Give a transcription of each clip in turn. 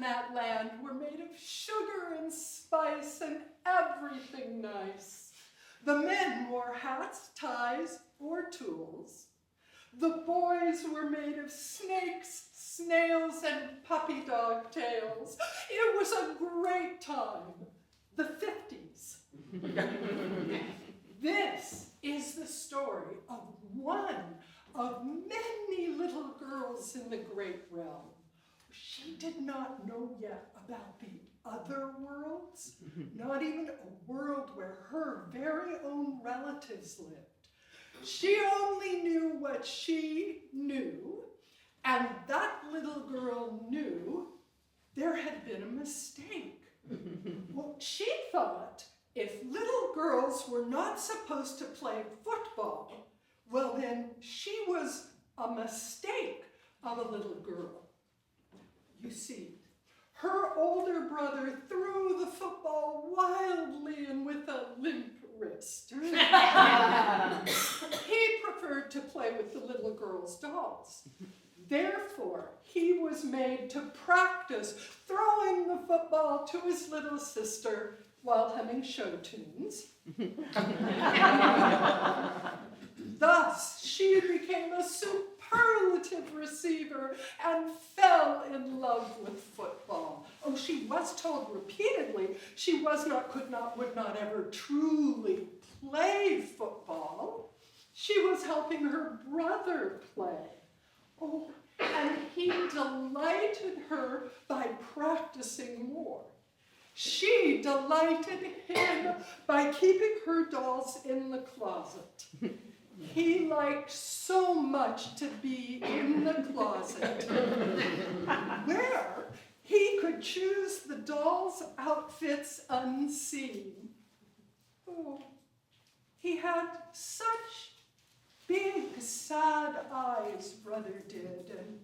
in that land were made of sugar and spice and everything nice. The men wore hats, ties, or tools. The boys were made of snakes, snails, and puppy dog tails. It was a great time, the 50s. This is the story of one of many little girls in the great realm. She did not know yet about the other worlds, not even a world where her very own relatives lived. She only knew what she knew, and that little girl knew there had been a mistake. Well, she thought if little girls were not supposed to play football, well then she was a mistake of a little girl. You see, her older brother threw the football wildly and with a limp wrist. He preferred to play with the little girl's dolls. Therefore, he was made to practice throwing the football to his little sister while humming show tunes. Thus, she became a superlative receiver and fell in love with football. Oh, she was told repeatedly she would not ever truly play football. She was helping her brother play. Oh, and he delighted her by practicing more. She delighted him by keeping her dolls in the closet. He liked so much to be in the closet, where he could choose the dolls' outfits unseen. Oh, he had such big, sad eyes, brother did, and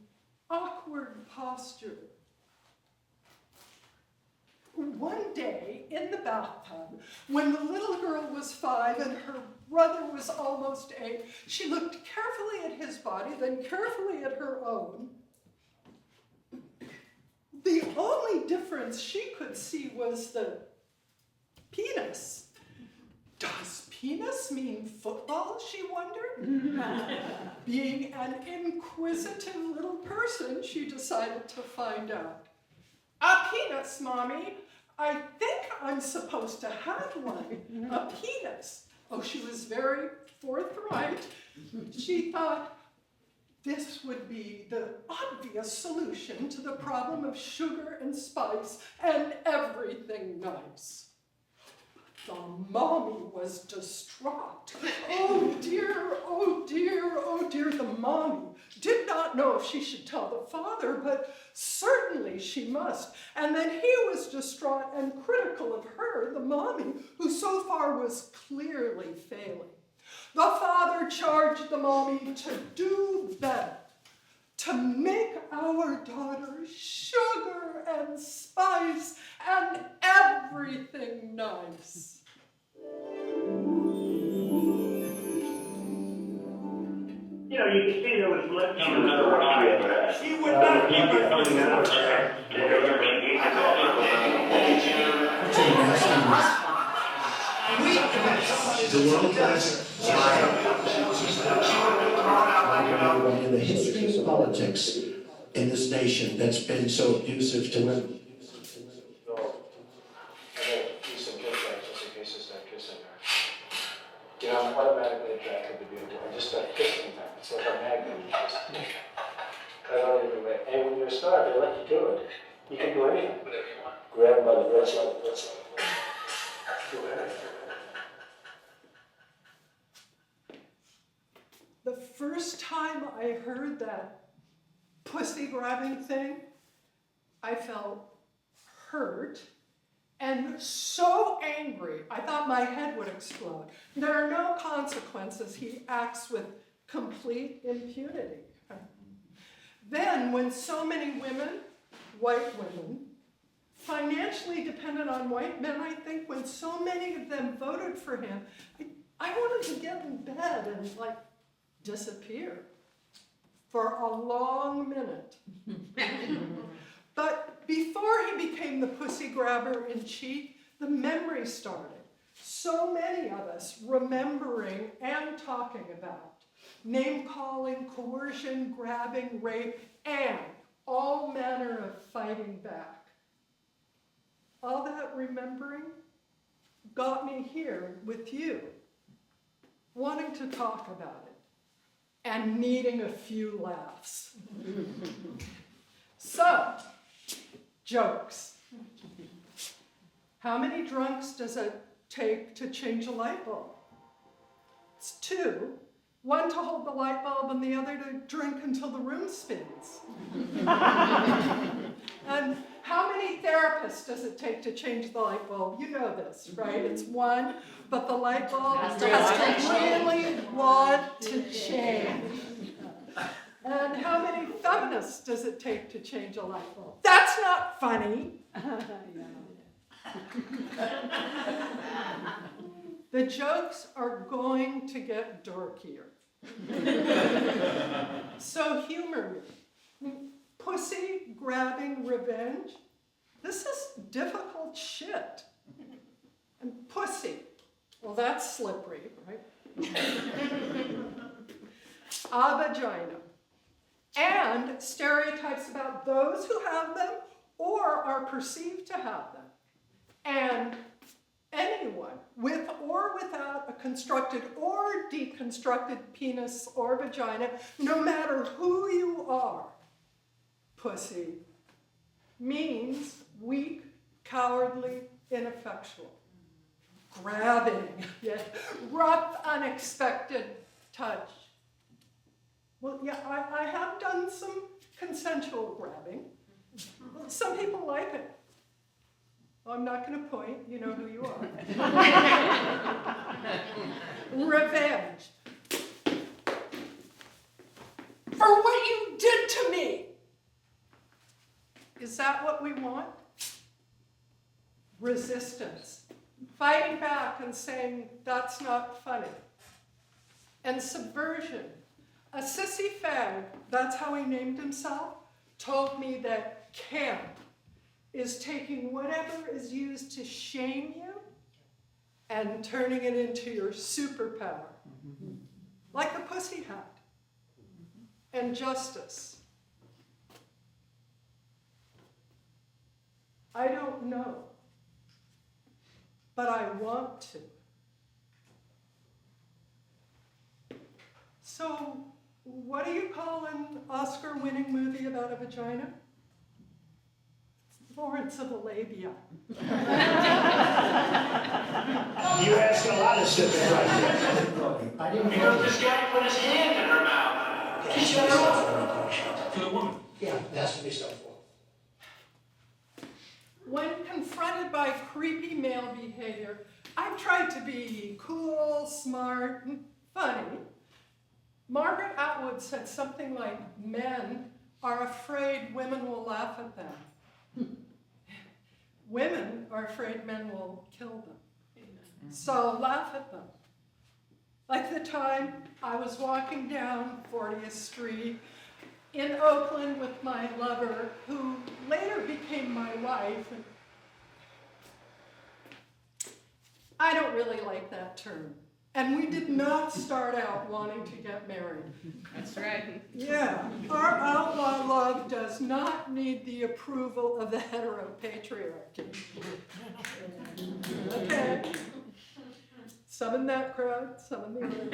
awkward posture. One day, in the bathtub, when the little girl was 5 and her brother was almost 8, she looked carefully at his body, then carefully at her own. The only difference she could see was the penis. Does penis mean football, she wondered? Being an inquisitive little person, she decided to find out. A penis, Mommy. I think I'm supposed to have one. A penis. Oh, she was very forthright. She thought this would be the obvious solution to the problem of sugar and spice and everything nice. The mommy was distraught. Oh dear, oh dear, oh dear. The mommy did not know if she should tell the father, but certainly she must. And then he was distraught and critical of her, the mommy, who so far was clearly failing. The father charged the mommy to do better, to make our daughter sugar and spice and everything nice. You know, you can see there was blood. He would not give in the history of politics in this nation that's been so abusive to women. You know, I'm automatically attracted to beautiful. I just start kissing them. It's like a magnet. I don't even wait. And when you're a star, they let you do it. You can do anything. Whatever you want. Grab them by the breast like this. Do anything. The first time I heard that pussy grabbing thing, I felt hurt and so angry, I thought my head would explode. There are no consequences. He acts with complete impunity. Then, when so many women, white women, financially dependent on white men, I think when so many of them voted for him, I wanted to get in bed and disappear for a long minute. But before became the pussy grabber in chief, the memory started. So many of us remembering and talking about name-calling, coercion, grabbing, rape, and all manner of fighting back. All that remembering got me here with you, wanting to talk about it and needing a few laughs. So, jokes. How many drunks does it take to change a light bulb? It's 2. One to hold the light bulb and the other to drink until the room spins. And how many therapists does it take to change the light bulb? You know this, right? It's 1, but the light bulb has to really want to change. And how many feminists does it take to change a light bulb? That's not funny. The jokes are going to get dorkier. So humor me. Pussy grabbing revenge. This is difficult shit. And pussy, well, that's slippery, right? A vagina. And stereotypes about those who have them or are perceived to have them. And anyone with or without a constructed or deconstructed penis or vagina, no matter who you are, pussy means weak, cowardly, ineffectual. Grabbing, yeah, rough, unexpected touch. Well, yeah, I have done some consensual grabbing. Some people like it. I'm not going to point, you know who you are. Revenge. For what you did to me. Is that what we want? Resistance. Fighting back and saying, that's not funny. And subversion. A sissy fag, that's how he named himself, told me that camp is taking whatever is used to shame you and turning it into your superpower. Like a pussy hat. And justice. I don't know, but I want to. So, what do you call an Oscar-winning movie about a vagina? Lawrence of Arabia. You ask a lot of stupid questions. I didn't Because this guy put his hand in her mouth. He shut her off. To the woman. Yeah, it has to be so for. When confronted by creepy male behavior, I've tried to be cool, smart, and funny. Margaret Atwood said something like, men are afraid women will laugh at them. Women are afraid men will kill them. So laugh at them. Like the time I was walking down 40th Street in Oakland with my lover, who later became my wife. I don't really like that term. And we did not start out wanting to get married. That's right. Yeah, our outlaw love does not need the approval of the heteropatriarchy. Okay. Some in that crowd, some in the other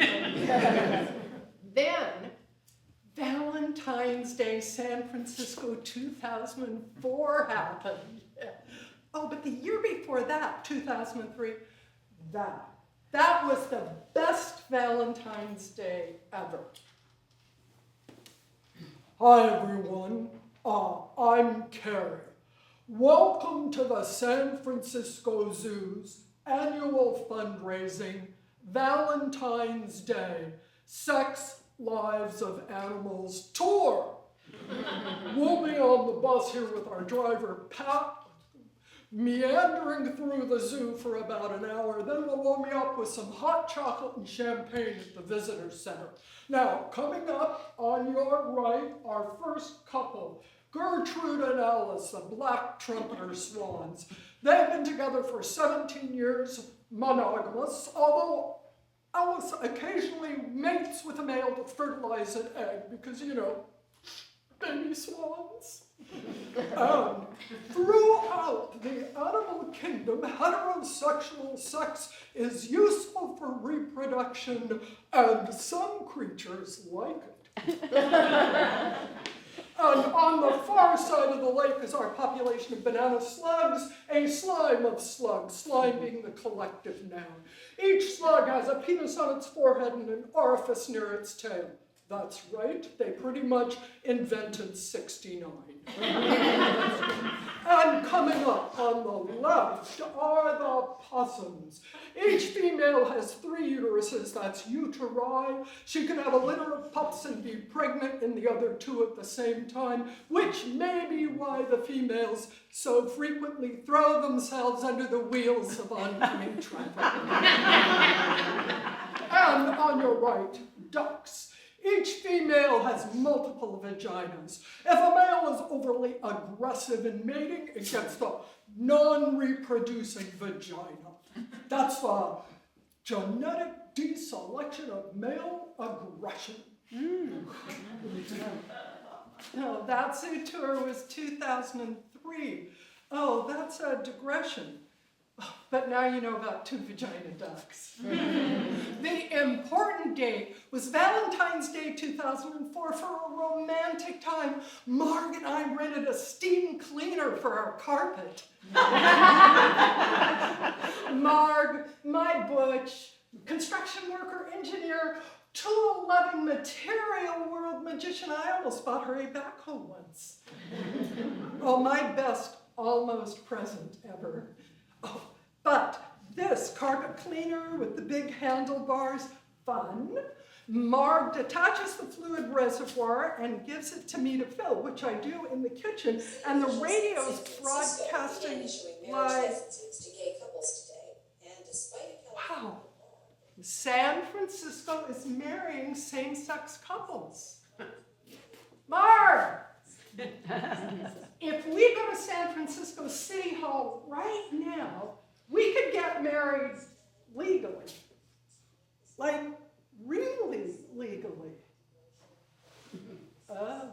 crowd. Then, Valentine's Day, San Francisco 2004 happened. Oh, but the year before that, 2003, that was the best Valentine's Day ever. Hi everyone, I'm Carrie. Welcome to the San Francisco Zoo's annual fundraising Valentine's Day Sex Lives of Animals tour. We'll be on the bus here with our driver, Pat, meandering through the zoo for about an hour, then we'll warm you up with some hot chocolate and champagne at the visitor center. Now, coming up on your right, our first couple, Gertrude and Alice, the black trumpeter swans. They've been together for 17 years, monogamous, although Alice occasionally mates with a male to fertilize an egg because, you know, baby swans. And throughout the animal kingdom, heterosexual sex is useful for reproduction, and some creatures like it. And on the far side of the lake is our population of banana slugs, a slime of slugs, slime being the collective noun. Each slug has a penis on its forehead and an orifice near its tail. That's right, they pretty much invented 69. And coming up on the left are the possums. Each female has 3 uteruses, that's uteri. She can have a litter of pups and be pregnant in the other 2 at the same time, which may be why the females so frequently throw themselves under the wheels of oncoming traffic. And on your right, ducks. Each female has multiple vaginas. If a male is overly aggressive in mating, it gets the non-reproducing vagina. That's the genetic deselection of male aggression. No, that zoo tour was 2003. Oh, that's a digression. But now you know about 2 vagina ducks. The important date was Valentine's Day 2004 for a romantic time. Marg and I rented a steam cleaner for our carpet. Marg, my butch, construction worker, engineer, tool-loving, material world magician. I almost bought her a backhoe once. Oh, my best almost present ever. Oh, but this carpet cleaner with the big handlebars, fun. Marg detaches the fluid reservoir and gives it to me to fill, which I do in the kitchen, and the radio's broadcasting live. Wow. San Francisco is marrying same-sex couples. Marg! If we go to San Francisco City Hall right now, we could get married legally. Like, really legally. Oh,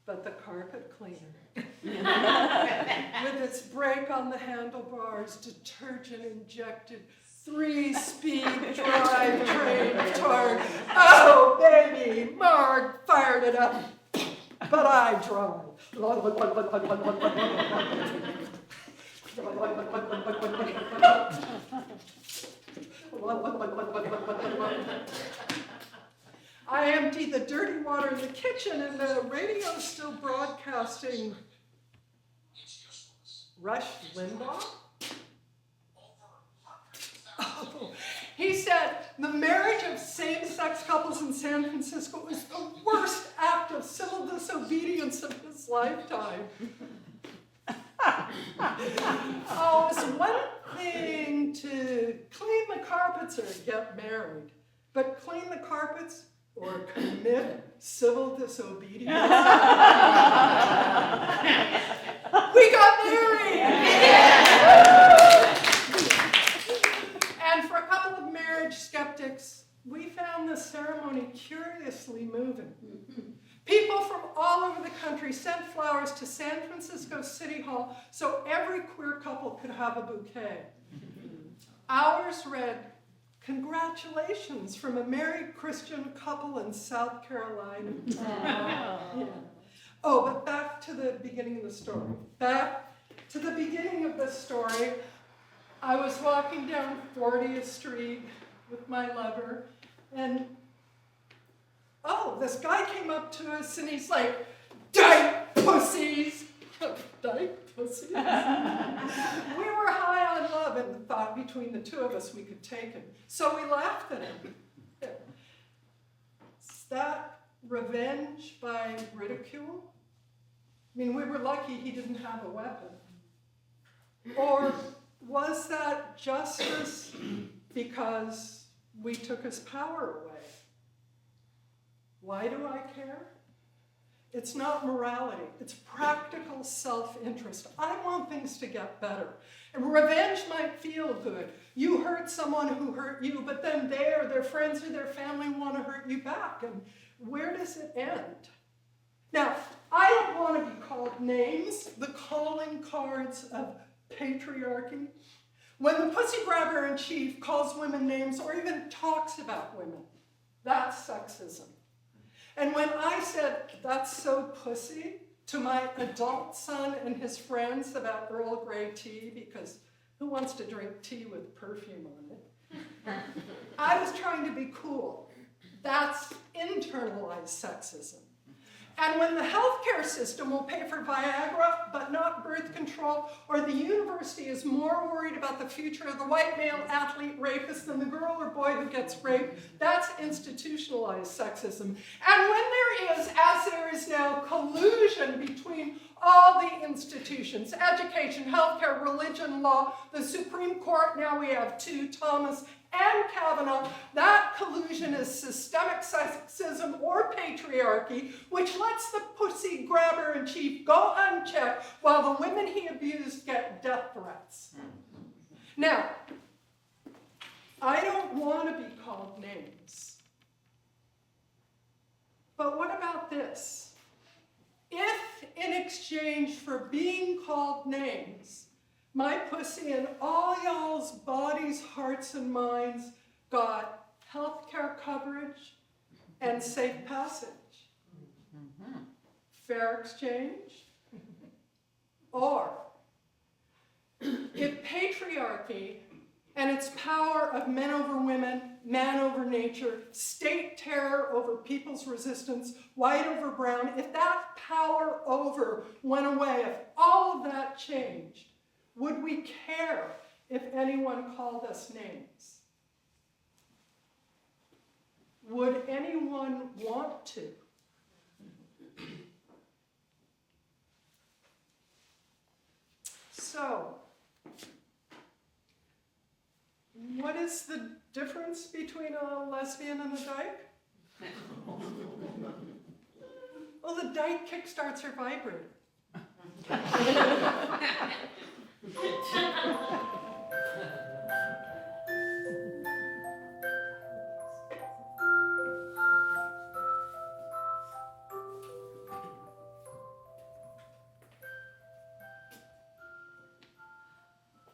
but the carpet cleaner, with its brake on the handlebars, detergent injected, 3-speed drivetrain torque. Oh, baby, Marg fired it up. But I drive. I empty the dirty water in the kitchen and the radio's still broadcasting Rush Limbaugh? Oh, he said the marriage of same-sex couples in San Francisco is the worst act of civil disobedience of his lifetime. Oh, it's one thing to clean the carpets or get married, but clean the carpets or commit civil disobedience. We got married! And for a couple of marriage skeptics, we found this ceremony curiously moving. People from all over the country sent flowers to San Francisco City Hall so every queer couple could have a bouquet. Ours read, "Congratulations from a married Christian couple in South Carolina." Yeah. Oh, but back to the beginning of the story. Back to the beginning of the story. I was walking down 40th Street with my lover, and this guy came up to us and he's like, "Dyke pussies!" Dyke pussies? We were high on love and thought between the two of us we could take him. So we laughed at him. Is that revenge by ridicule? I mean, we were lucky he didn't have a weapon. Or was that justice because we took his power away? Why do I care? It's not morality. It's practical self-interest. I want things to get better. And revenge might feel good. You hurt someone who hurt you, but then they or their friends or their family want to hurt you back. And where does it end? Now, I don't want to be called names, the calling cards of patriarchy. When the pussy grabber in chief calls women names or even talks about women, that's sexism. And when I said, "That's so pussy," to my adult son and his friends about Earl Grey tea, because who wants to drink tea with perfume on it? I was trying to be cool. That's internalized sexism. And when the healthcare system will pay for Viagra but not birth control, or the university is more worried about the future of the white male athlete rapist than the girl or boy who gets raped, that's institutionalized sexism. And when there is, as there is now, collusion between all the institutions, education, healthcare, religion, law, the Supreme Court, now we have two, Thomas and Kavanaugh, that collusion is systemic sexism or patriarchy, which lets the pussy grabber in chief go unchecked while the women he abused get death threats. Now, I don't want to be called names. But what about this? If in exchange for being called names, my pussy and all y'all's bodies, hearts, and minds got health care coverage and safe passage. Fair exchange? Or if patriarchy and its power of men over women, man over nature, state terror over people's resistance, white over brown, if that power over went away, if all of that changed, would we care if anyone called us names? Would anyone want to? So, what is the difference between a lesbian and a dyke? Well, the dyke kickstarts her vibrator.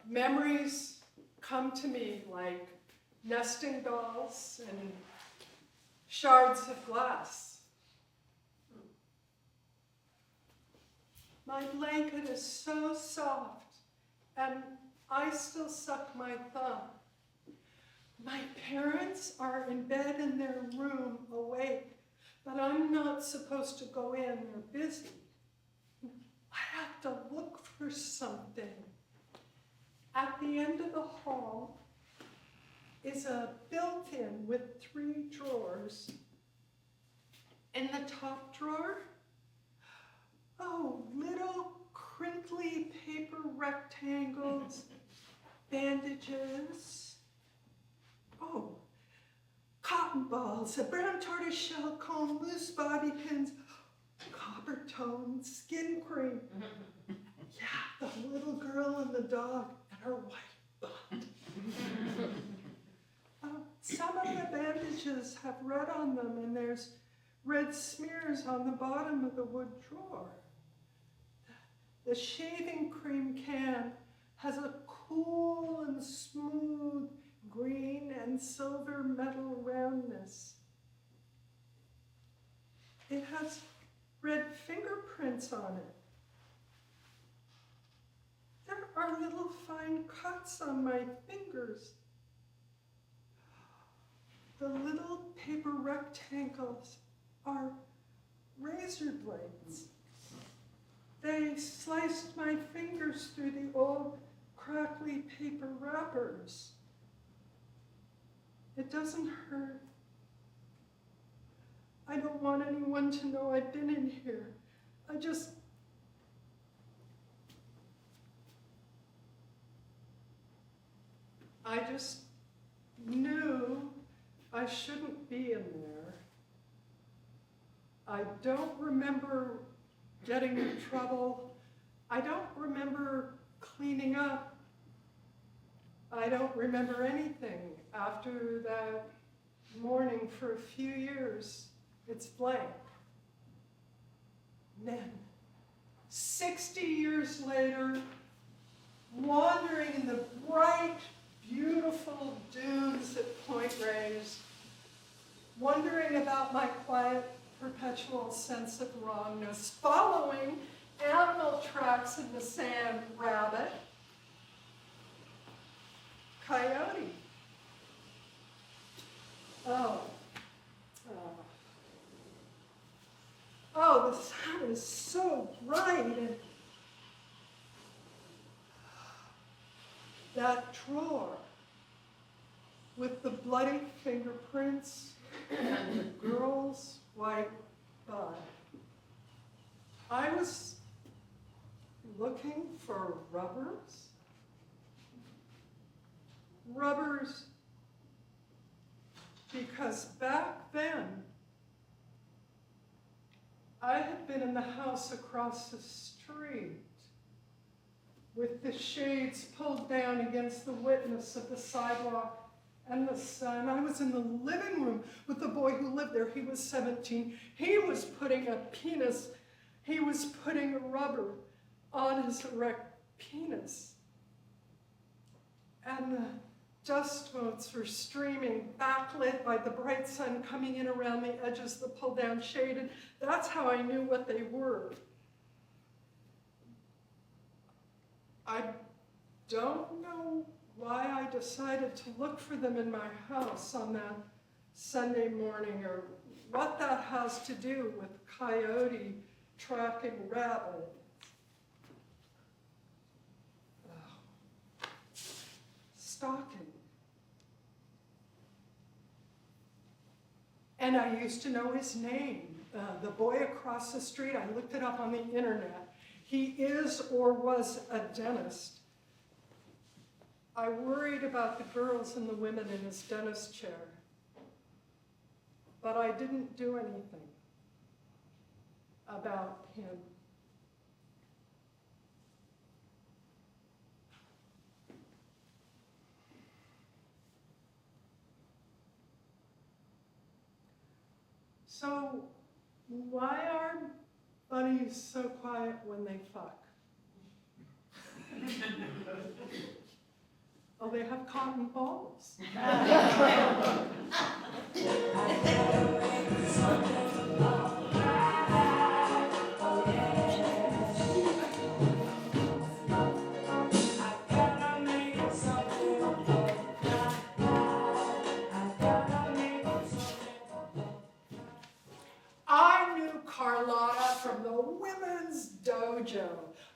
Memories come to me like nesting dolls and shards of glass. My blanket is so soft, and I still suck my thumb. My parents are in bed in their room awake, but I'm not supposed to go in, they're busy. I have to look for something. At the end of the hall is a built-in with 3 drawers. In the top drawer, oh, little crinkly paper rectangles, bandages, oh, cotton balls, a brown tortoiseshell comb, loose bobby pins, copper tone, skin cream. Yeah, the little girl and the dog and her white butt. Some of the bandages have red on them, and there's red smears on the bottom of the wood drawer. The shaving cream can has a cool and smooth green and silver metal roundness. It has red fingerprints on it. There are little fine cuts on my fingers. The little paper rectangles are razor blades. They sliced my fingers through the old crackly paper wrappers. It doesn't hurt. I don't want anyone to know I've been in here. I just knew I shouldn't be in there. I don't remember getting in trouble. I don't remember cleaning up. I don't remember anything after that morning for a few years. It's blank. And then, 60 years later, wandering in the bright, beautiful dunes at Point Reyes, wondering about my quiet, perpetual sense of wrongness, following animal tracks in the sand, rabbit, coyote. Oh, the sun is so bright, and that drawer with the bloody fingerprints and the girl's white butt. I was looking for rubbers. Rubbers, because back then, I had been in the house across the street with the shades pulled down against the witness of the sidewalk and the sun. I was in the living room with the boy who lived there. He was 17. He was putting a rubber on his erect penis. And the dust motes were streaming, backlit by the bright sun coming in around the edges of the pull-down shade, and that's how I knew what they were. I don't know why I decided to look for them in my house on that Sunday morning, or what that has to do with coyote tracking rabbit. Stalking. And I used to know his name. The boy across the street, I looked it up on the internet. He is or was a dentist. I worried about the girls and the women in his dentist chair, but I didn't do anything about him. So, why are bunnies so quiet when they fuck? Oh, they have cotton balls. I knew Carlotta from the women's dojo.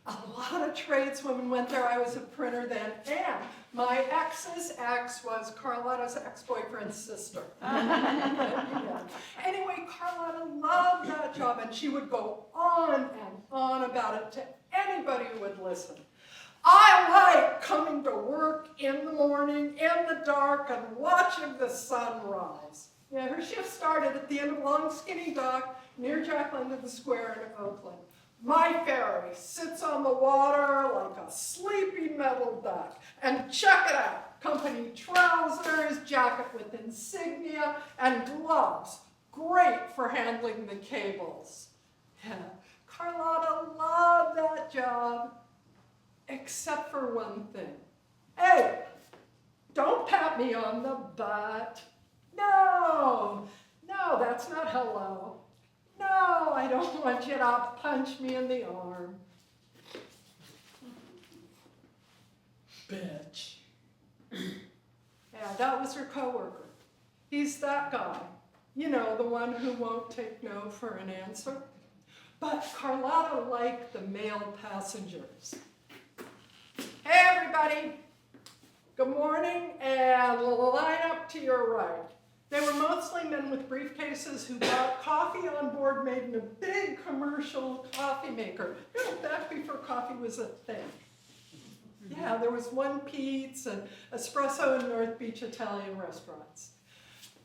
A lot of tradeswomen went there. I was a printer then, and my ex's ex was Carlotta's ex-boyfriend's sister. Yeah. Anyway, Carlotta loved that job, and she would go on and on about it to anybody who would listen. I like coming to work in the morning, in the dark, and watching the sun rise. Yeah, her shift started at the end of Long Skinny Dock near Jack London Square in Oakland. My ferry sits on the water like a sleepy metal duck. And check it out, company trousers, jacket with insignia, and gloves. Great for handling the cables. Yeah, Carlotta loved that job, except for one thing. Hey, don't pat me on the butt. No, that's not hello. No, I don't want you to punch me in the arm. Bitch. Yeah, that was her coworker. He's that guy. You know, the one who won't take no for an answer. But Carlotta liked the male passengers. Hey, everybody. Good morning, and line up to your right. They were mostly men with briefcases who bought coffee on board made in a big commercial coffee maker. You know, back before coffee was a thing. Yeah, there was One Pete's and espresso in North Beach Italian restaurants.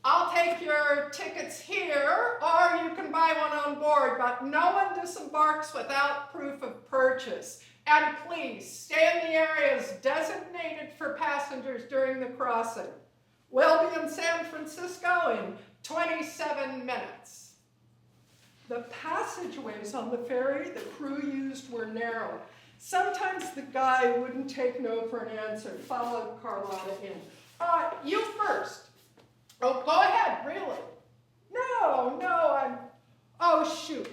I'll take your tickets here, or you can buy one on board, but no one disembarks without proof of purchase. And please, stay in the areas designated for passengers during the crossing. We'll be in San Francisco in 27 minutes. The passageways on the ferry the crew used were narrow. Sometimes the guy wouldn't take no for an answer, followed Carlotta in. You first. Oh, go ahead, really. No, oh, shoot.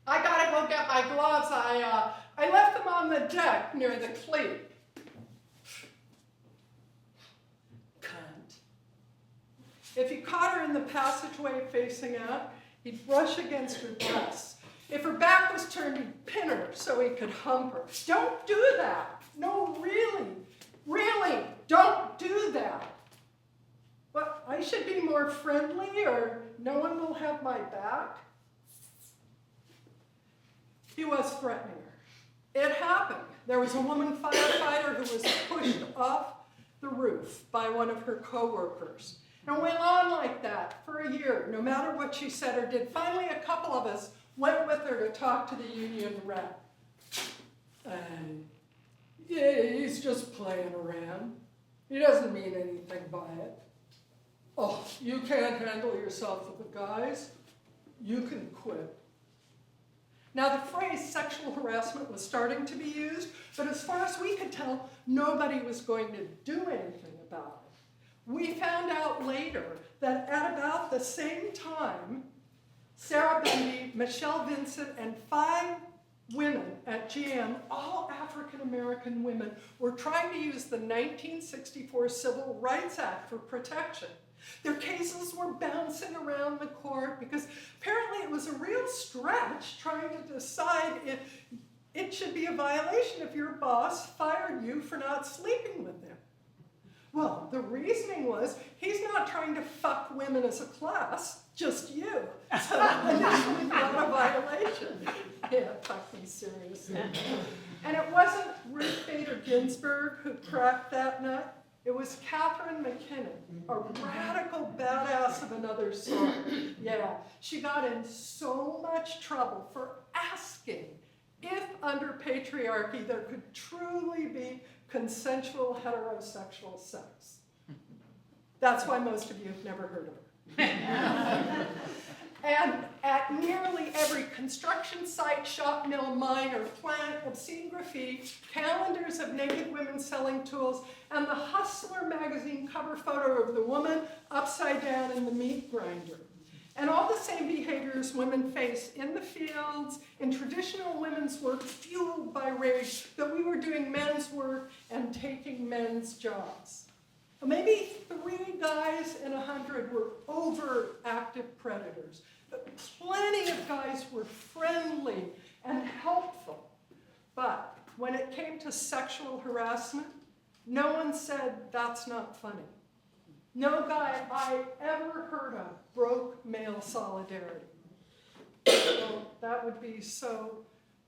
I gotta go get my gloves. I left them on the deck near the cleat. Cunt. If he caught her in the passageway facing out, he'd brush against her breasts. If her back was turned, he'd pin her so he could hump her. Don't do that. No, really, don't do that. But I should be more friendly or no one will have my back. He was threatening her. It happened. There was a woman firefighter who was pushed off the roof by one of her coworkers. And it went on like that for a year, no matter what she said or did. Finally, a couple of us went with her to talk to the union rep. Yeah, he's just playing around. He doesn't mean anything by it. Oh, you can't handle yourself with the guys? You can quit. Now, the phrase sexual harassment was starting to be used, but as far as we could tell, nobody was going to do anything about it. We found out later that at about the same time, Sarah Bundy, Michelle Vincent, and 5 women at GM, all African-American women, were trying to use the 1964 Civil Rights Act for protection. Their cases were bouncing around the court because apparently it was a real stretch trying to decide if it should be a violation if your boss fired you for not sleeping with him. Well, the reasoning was he's not trying to fuck women as a class, just you. So initially not a violation. Yeah, fuck me seriously. And it wasn't Ruth Bader Ginsburg who cracked that nut. It was Catherine McKinnon, a radical badass of another sort. Yeah, she got in so much trouble for asking if under patriarchy there could truly be consensual heterosexual sex. That's why most of you have never heard of her. And at nearly every construction site, shop, mill, mine, or plant, obscene graffiti, calendars of naked women selling tools, and the Hustler magazine cover photo of the woman upside down in the meat grinder. And all the same behaviors women face in the fields, in traditional women's work, fueled by rage that we were doing men's work and taking men's jobs. Maybe 3 guys in 100 were overactive predators, but plenty of guys were friendly and helpful. But when it came to sexual harassment, no one said, that's not funny. No guy I ever heard of broke male solidarity. So that would be so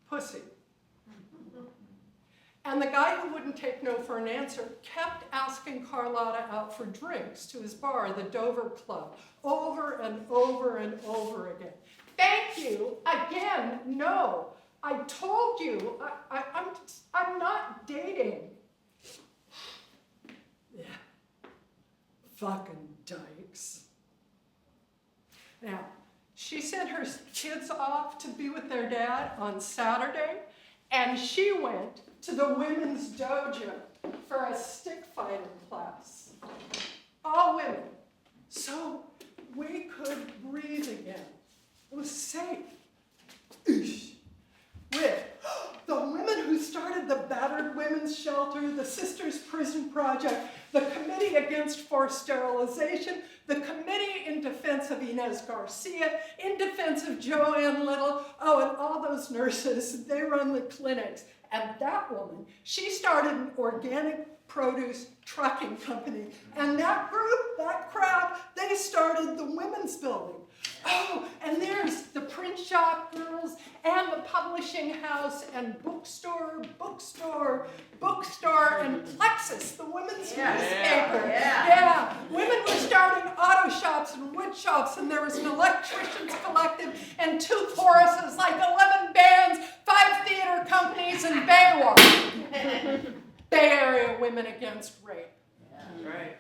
pussy. And the guy who wouldn't take no for an answer kept asking Carlotta out for drinks to his bar, the Dover Club, over and over and over again. Thank you, again, no. I told you, I'm not dating. Yeah, fucking dykes. Now, she sent her kids off to be with their dad on Saturday, and she went to the women's dojo for a stick fighting class. All women. So we could breathe again. It was safe. Oosh. With the women who started the Battered Women's Shelter, the Sisters Prison Project, the Committee Against Forced Sterilization, the Committee in Defense of Inez Garcia, in defense of Joanne Little, oh, and all those nurses, they run the clinics. And that woman, she started an organic produce trucking company. And that group, that crowd, they started the women's building. Oh, and there's the print shop girls and the publishing house and bookstore, and Plexus, the women's newspaper. Yeah, women were starting auto shops and wood shops, and there was an electricians collective and 2 choruses, like 11 bands, 5 theater companies, and Baywatch. Bay Area Women Against Rape. Yeah, right.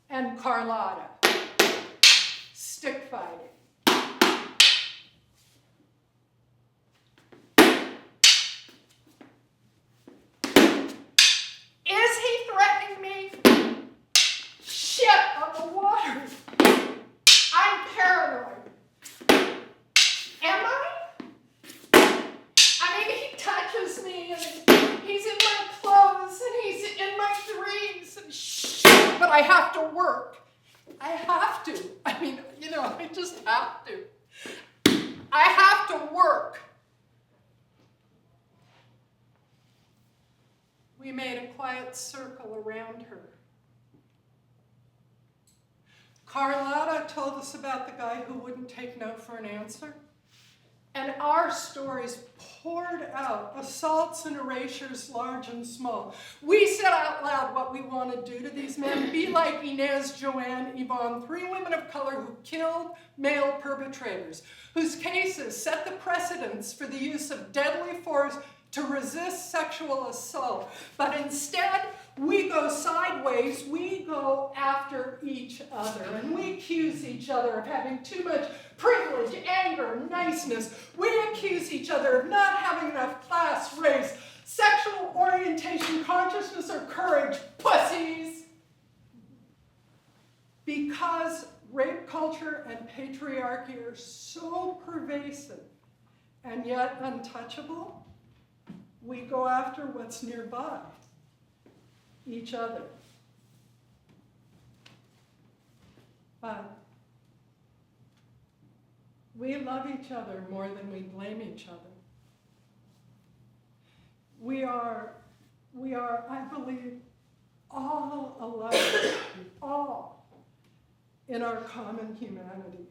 And Carlotta. Stick fighting. Is he threatening me? Shit on the water. I'm paranoid. Am I? I mean, he touches me and he's in my clothes and he's in my dreams and shit, but I have to work. I have to. I mean, you know, I just have to. I have to work. We made a quiet circle around her. Carlotta told us about the guy who wouldn't take no for an answer. And our stories poured out, assaults and erasures large and small. We said out loud what we want to do to these men. Be like Inez, Joanne, Yvonne, 3 women of color who killed male perpetrators, whose cases set the precedents for the use of deadly force to resist sexual assault. But instead, we go sideways, we go after each other, and we accuse each other of having too much privilege, anger, niceness. We accuse each other of not having enough class, race, sexual orientation, consciousness, or courage, pussies. Because rape culture and patriarchy are so pervasive and yet untouchable, we go after what's nearby, each other. But we love each other more than we blame each other. We are, I believe, all alike, all in our common humanity.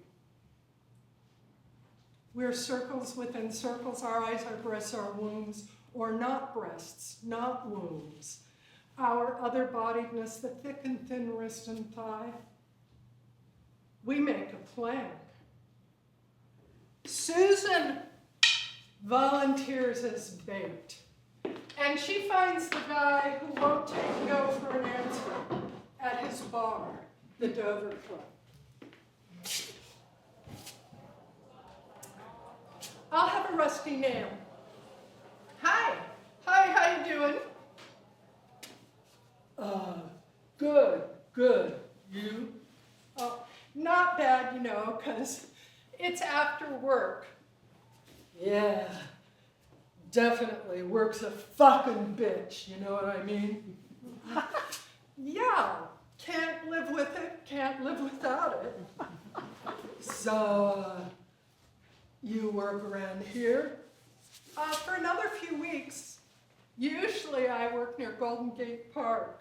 We're circles within circles. Our eyes, our breasts, our wombs, or not breasts, not wombs. Our other-bodiedness, the thick and thin wrist and thigh. We make a plank. Susan volunteers as bait. And she finds the guy who won't take no for an answer at his bar, the Dover Club. I'll have a rusty nail. Hi. Hi, how you doing? Good. You? Oh, not bad, you know, 'cause it's after work. Yeah, definitely. Work's a fucking bitch, you know what I mean? Yeah, can't live with it, can't live without it. So, you work around here? For another few weeks. Usually I work near Golden Gate Park.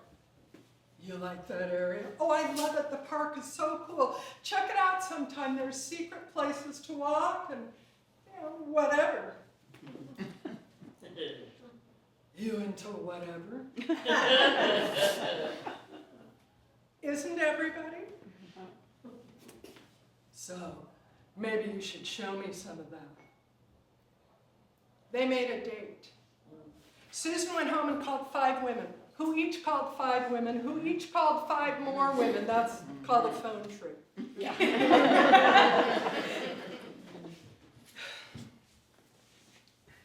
You like that area? Oh, I love it. The park is so cool. Check it out sometime. There's secret places to walk and, you know, whatever. You into whatever? Isn't everybody? So, maybe you should show me some of that. They made a date. Susan went home and called 5 women, who each called 5 women, who each called 5 more women. That's called a phone tree. Yeah.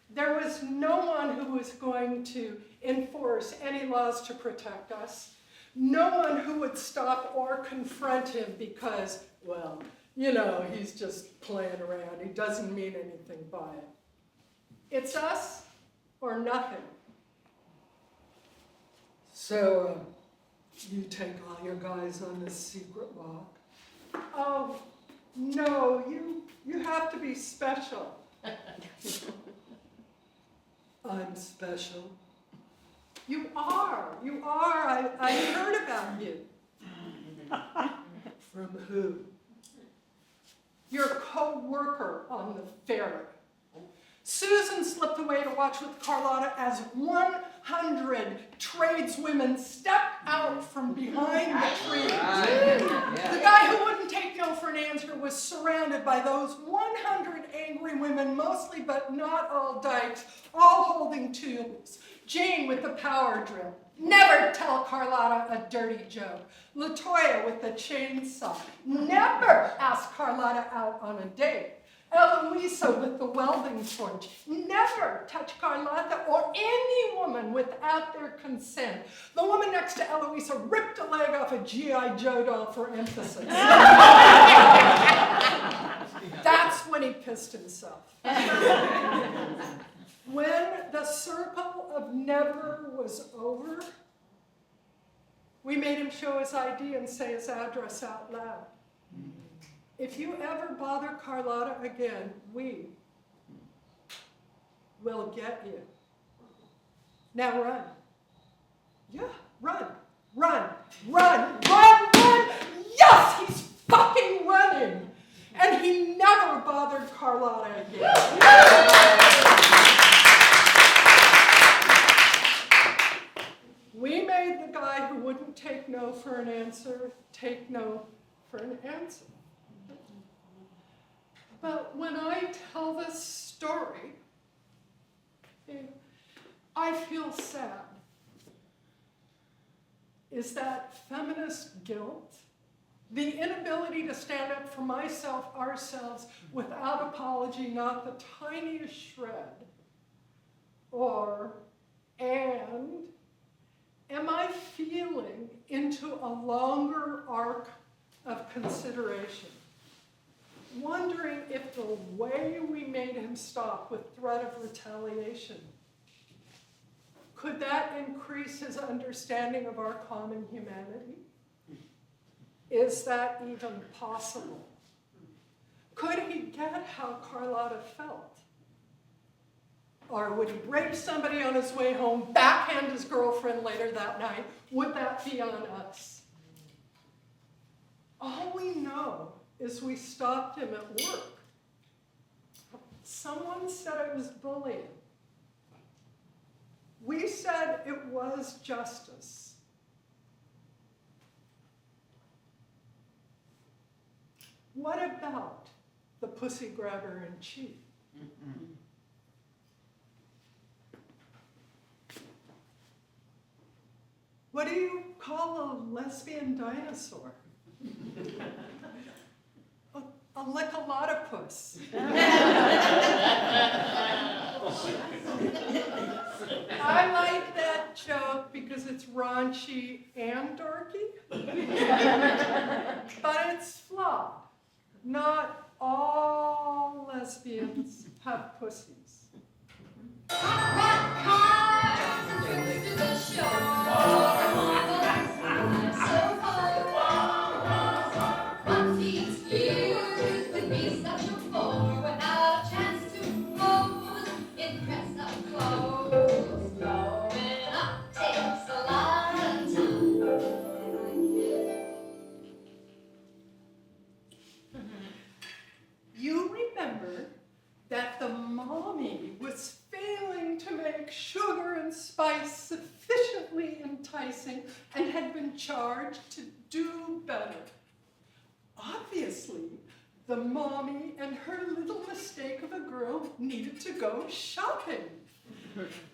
There was no one who was going to enforce any laws to protect us. No one who would stop or confront him because, well, you know, he's just playing around. He doesn't mean anything by it. It's us or nothing. So, you take all your guys on this secret walk? Oh, no, you have to be special. I'm special. You are. I heard about you. From who? Your co-worker on the ferry. Susan slipped away to watch with Carlotta as 100 tradeswomen stepped out from behind the trees. The guy who wouldn't take no for an answer was surrounded by those 100 angry women, mostly but not all dykes, all holding tools. Jane with the power drill. Never tell Carlotta a dirty joke. LaToya with the chainsaw. Never ask Carlotta out on a date. Eloisa with the welding torch. Never touch Carlotta or any woman without their consent. The woman next to Eloisa ripped a leg off a G.I. Joe doll for emphasis. That's when he pissed himself. When the circle of never was over, we made him show his ID and say his address out loud. If you ever bother Carlotta again, we will get you. Now run. Yeah, run. Yes, he's fucking running. And he never bothered Carlotta again. We made the guy who wouldn't take no for an answer take no for an answer. But when I tell this story, I feel sad. Is that feminist guilt? The inability to stand up for myself, ourselves, without apology, not the tiniest shred? And am I feeling into a longer arc of consideration? Wondering if the way we made him stop with threat of retaliation, could that increase his understanding of our common humanity? Is that even possible? Could he get how Carlotta felt? Or would he rape somebody on his way home, backhand his girlfriend later that night? Would that be on us? All we know is we stopped him at work. Someone said it was bullying. We said it was justice. What about the pussy grabber in chief? What do you call a lesbian dinosaur? A lick-a-lot-of-puss. I like that joke because it's raunchy and dorky, but it's flawed. Not all lesbians have pussies. You remember that the mommy was failing to make sugar and spice sufficiently enticing and had been charged to do better. Obviously, the mommy and her little mistake of a girl needed to go shopping.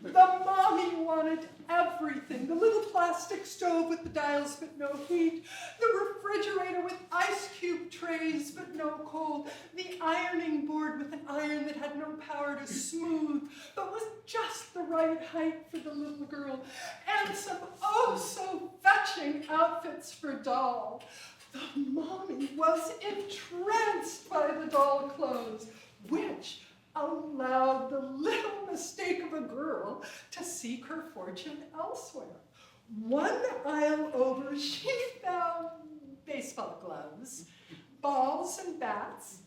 The mommy wanted everything. The little plastic stove with the dials but no heat, the refrigerator with ice cube trays but no cold, the ironing board with an iron that had no power to smooth but was just the right height for the little girl, and some oh-so fetching outfits for doll. The mommy was entranced by the doll clothes, which allowed the little mistake of a girl to seek her fortune elsewhere. One aisle over, she found baseball gloves, balls and bats.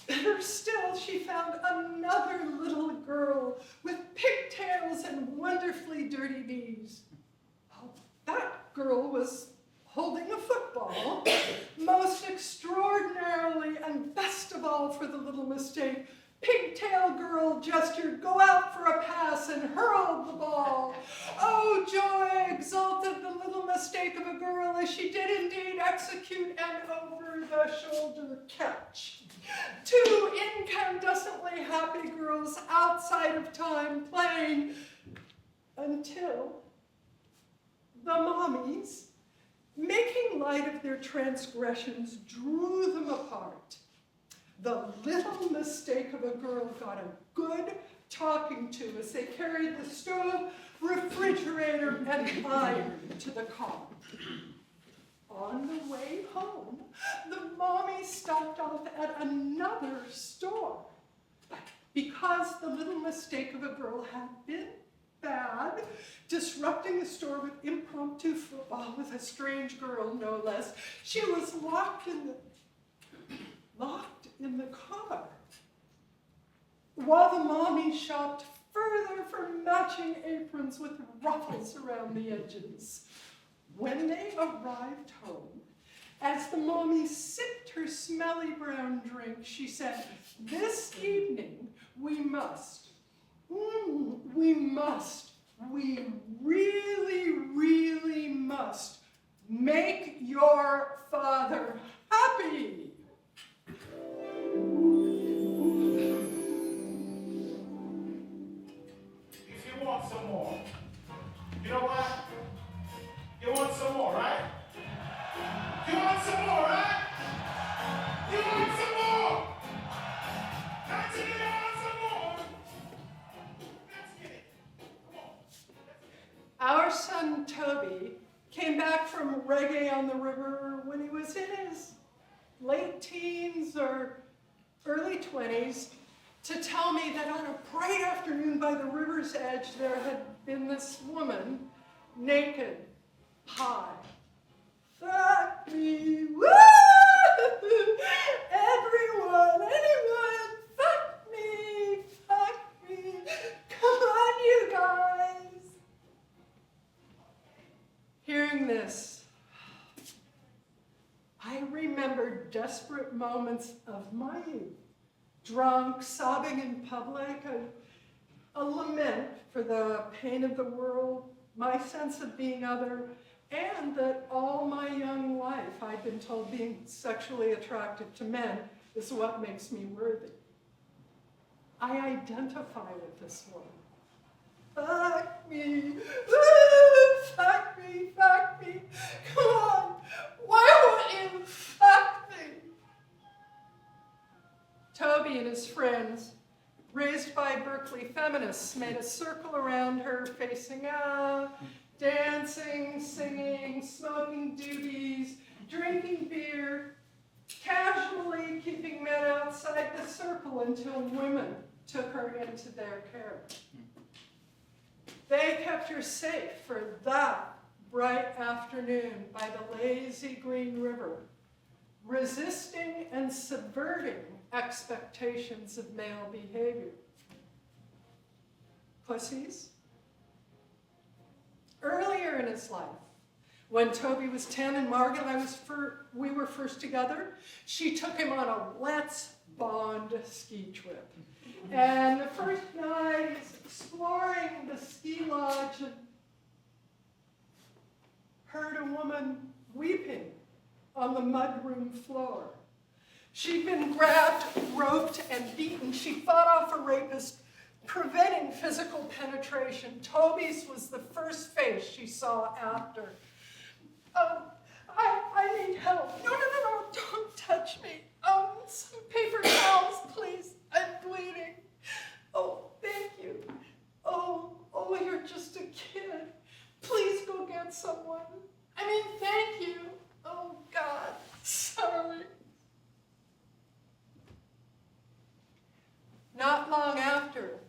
Better still, she found another little girl with pigtails wonderfully dirty knees. Oh, that girl was holding a football, most extraordinarily and best of all for the little mistake. Pigtail girl gestured, go out for a pass, and hurled the ball. Oh, joy exulted the little mistake of a girl as she did indeed execute an over-the-shoulder catch. Two incandescently happy girls outside of time playing until the mommies, making light of their transgressions, drew them apart. The little mistake of a girl got a good talking to as they carried the stove, refrigerator, and iron to the car. On the way home, the mommy stopped off at another store. But because the little mistake of a girl had been bad, disrupting the store with impromptu football with a strange girl, no less, she was locked in the car. While the mommy shopped further for matching aprons with ruffles around the edges. When they arrived home, as the mommy sipped her smelly brown drink, she said, this evening we really, really must make your father happy. If you want some more, you know what? You want some more, right? You want some more, right? You want some more? Don't you want some more? Let's get it. Come on. Our son Toby came back from Reggae on the River when he was in his late teens or early 20s to tell me that on a bright afternoon by the river's edge there had been this woman, naked, high. Fuck me, woo! Everyone, anyone, fuck me, come on you guys. Hearing this, I remember desperate moments of my youth, drunk, sobbing in public, a lament for the pain of the world, my sense of being other, and that all my young life I'd been told being sexually attracted to men is what makes me worthy. I identify with this woman. Fuck me, fuck me, fuck me, come on, why won't you fuck me? Toby and his friends, raised by Berkeley feminists, made a circle around her facing out, dancing, singing, smoking doobies, drinking beer, casually keeping men outside the circle until women took her into their care. They kept her safe for that bright afternoon by the lazy green river, resisting and subverting expectations of male behavior. Pussies? Earlier in his life, when Toby was 10 and Margaret and we were first together, she took him on a let's bond ski trip. And the first night he's exploring the ski lodge and heard a woman weeping on the mudroom floor. She'd been grabbed, roped, and beaten. She fought off a rapist, preventing physical penetration. Toby's was the first face she saw after. I need help. No, don't touch me. Some paper towels, please. I'm bleeding. Oh, thank you. Oh, you're just a kid. Please go get someone. I mean, thank you. Oh, God, sorry. Not long after,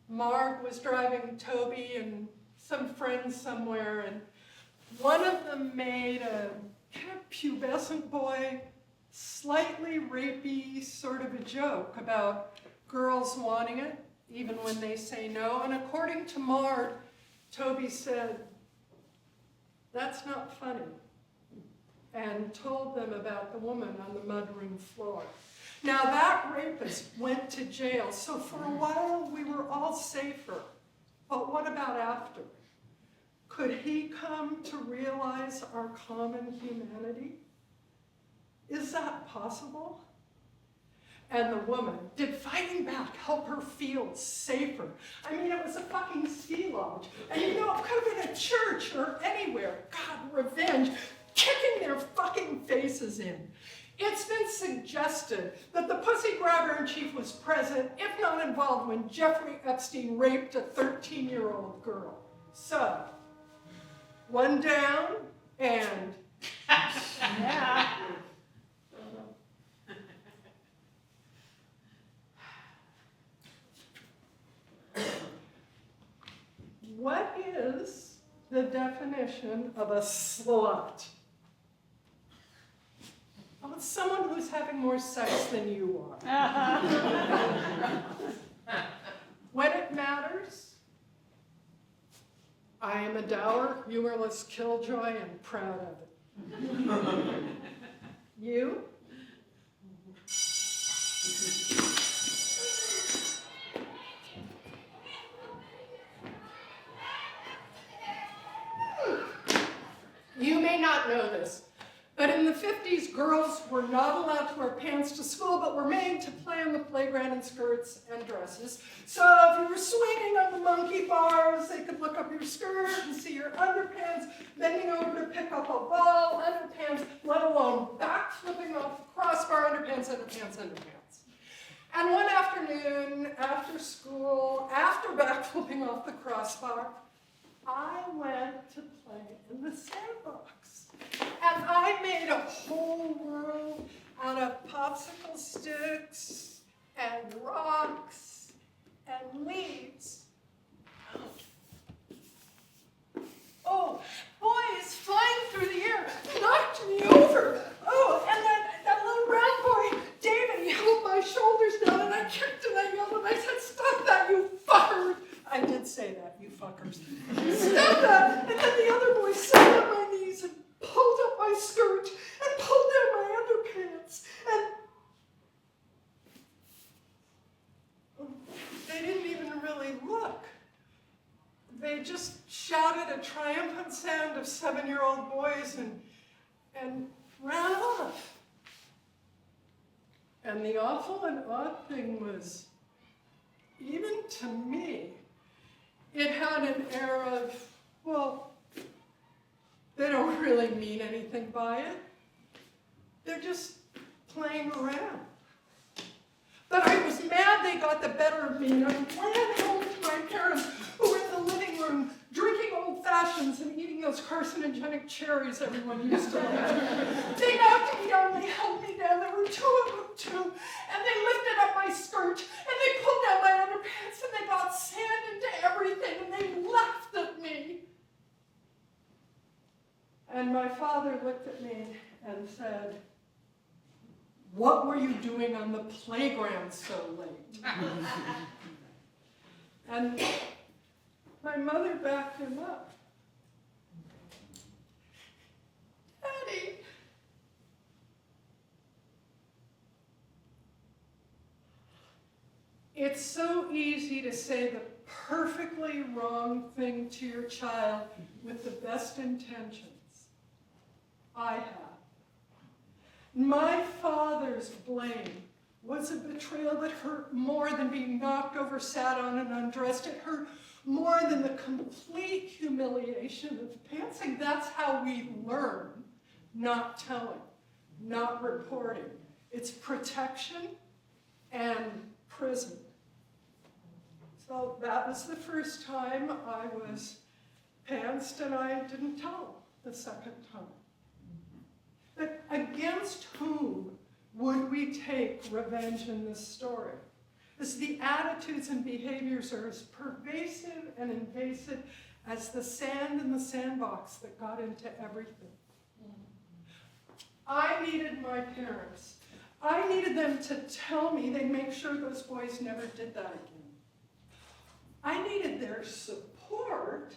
Marg was driving Toby and some friends somewhere, and one of them made a kind of pubescent boy, slightly rapey sort of a joke about girls wanting it even when they say no. And according to Mard, Toby said, "That's not funny," and told them about the woman on the mudroom floor. Now that rapist went to jail, so for a while we were all safer. But what about after? Could he come to realize our common humanity? Is that possible? And the woman, did fighting back help her feel safer? I mean, it was a fucking ski lodge. And you know, it could have been a church or anywhere. God, revenge, kicking their fucking faces in. It's been suggested that the pussy grabber in chief was present, if not involved, when Jeffrey Epstein raped a 13-year-old girl. So, one down and... yeah. What is the definition of a slut? Well, it's someone who's having more sex than you are. When it matters, I am a dour, humorless killjoy and proud of it. You? You may not know this, but in the 50s, girls were not allowed to wear pants to school, but were made to play on the playground in skirts and dresses. So if you were swinging on the monkey bars, they could look up your skirt and see your underpants, bending over to pick up a ball, underpants, let alone backflipping off the crossbar, underpants, underpants, underpants. And one afternoon, after school, after backflipping off the crossbar, I went to play in the sandbox. And I made a whole world out of popsicle sticks and rocks and leaves. Oh, boys flying through the air knocked me over. Oh, and that little round boy, David, he held my shoulders down and I kicked and I yelled and I said, "Stop that, you fucker!" I did say that, you fuckers. Stop that! And then the other boy sat on my knees and pulled up my skirt and pulled down my underpants. And they didn't even really look. They just shouted a triumphant sound of 7-year-old boys and ran off. And the awful and odd thing was, even to me, it had an air of, well, they don't really mean anything by it. They're just playing around. But I was mad they got the better of me, and I ran home to my parents, who were in the living room, drinking old fashions and eating those carcinogenic cherries everyone used to like. They knocked me down, they held me down, there were two of them too, and they lifted up my skirt, and they pulled down my underpants, and they got sand into everything, and they laughed at me. And my father looked at me and said, "What were you doing on the playground so late?" And my mother backed him up. "Daddy." It's so easy to say the perfectly wrong thing to your child with the best intentions. I have. My father's blame was a betrayal that hurt more than being knocked over, sat on, and undressed. It hurt more than the complete humiliation of pantsing. That's how we learn, not telling, not reporting. It's protection and prison. So that was the first time I was pantsed, and I didn't tell the second time. But against whom would we take revenge in this story? As the attitudes and behaviors are as pervasive and invasive as the sand in the sandbox that got into everything. I needed my parents. I needed them to tell me they'd make sure those boys never did that again. I needed their support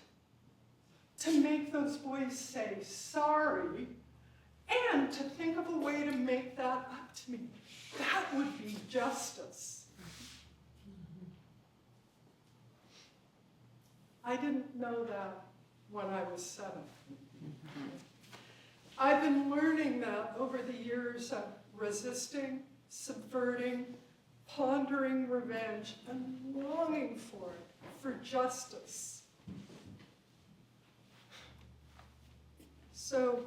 to make those boys say sorry and to think of a way to make that up to me. That would be justice. I didn't know that when I was 7. I've been learning that over the years of resisting, subverting, pondering revenge, and longing for it, for justice. So,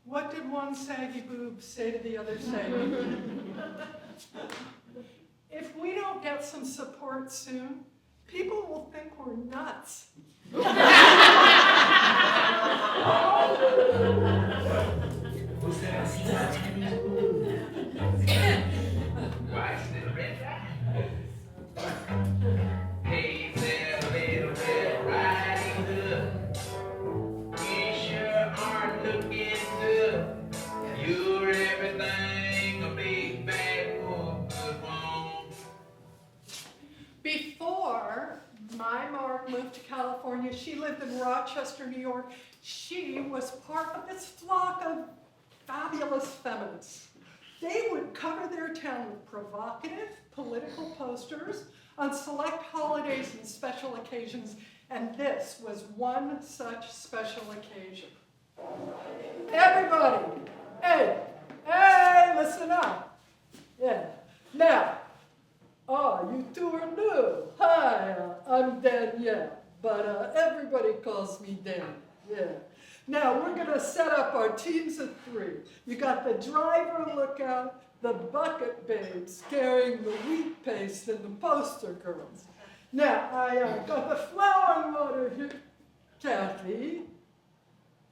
what did one saggy boob say to the other saggy boob? If we don't get some support soon, people will think we're nuts. Hey there, little Red Riding Hood. You sure are looking good. You're everything a big bad wolf could want. Before my Mark moved to California, she lived in Rochester, New York. She was part of this flock of fabulous feminists. They would cover their town with provocative political posters on select holidays and special occasions, and this was one such special occasion. Everybody, hey, listen up. Yeah, now, you two are new. Hi, I'm Danielle, but everybody calls me Dan. Yeah. Now, we're gonna set up our teams of 3. You got the driver lookout, the bucket babes carrying the wheat paste, and the poster girls. Now, I got the flour and water here. Kathy,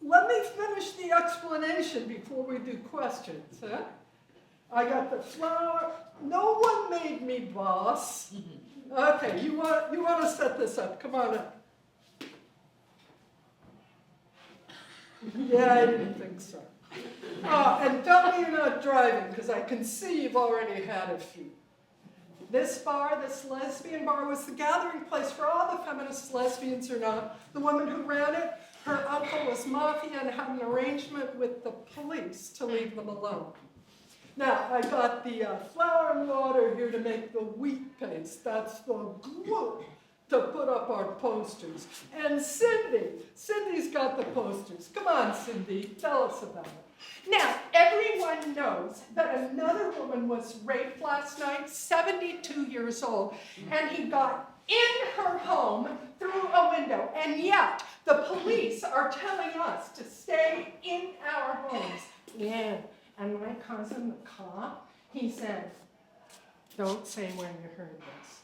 let me finish the explanation before we do questions, huh? I got the flour. No one made me boss. Okay, you want to set this up? Come on up. Yeah, I didn't think so. And tell me you're not driving, because I can see you've already had a few. This bar, this lesbian bar, was the gathering place for all the feminists, lesbians or not. The woman who ran it, her uncle was mafia and had an arrangement with the police to leave them alone. Now, I got the flour and water here to make the wheat paste. That's the glue to put up our posters. And Cindy's got the posters. Come on, Cindy, tell us about it. Now, everyone knows that another woman was raped last night, 72 years old, and he got in her home through a window. And yet, the police are telling us to stay in our homes. Yeah. And my cousin, the cop, he said, don't say when you heard this.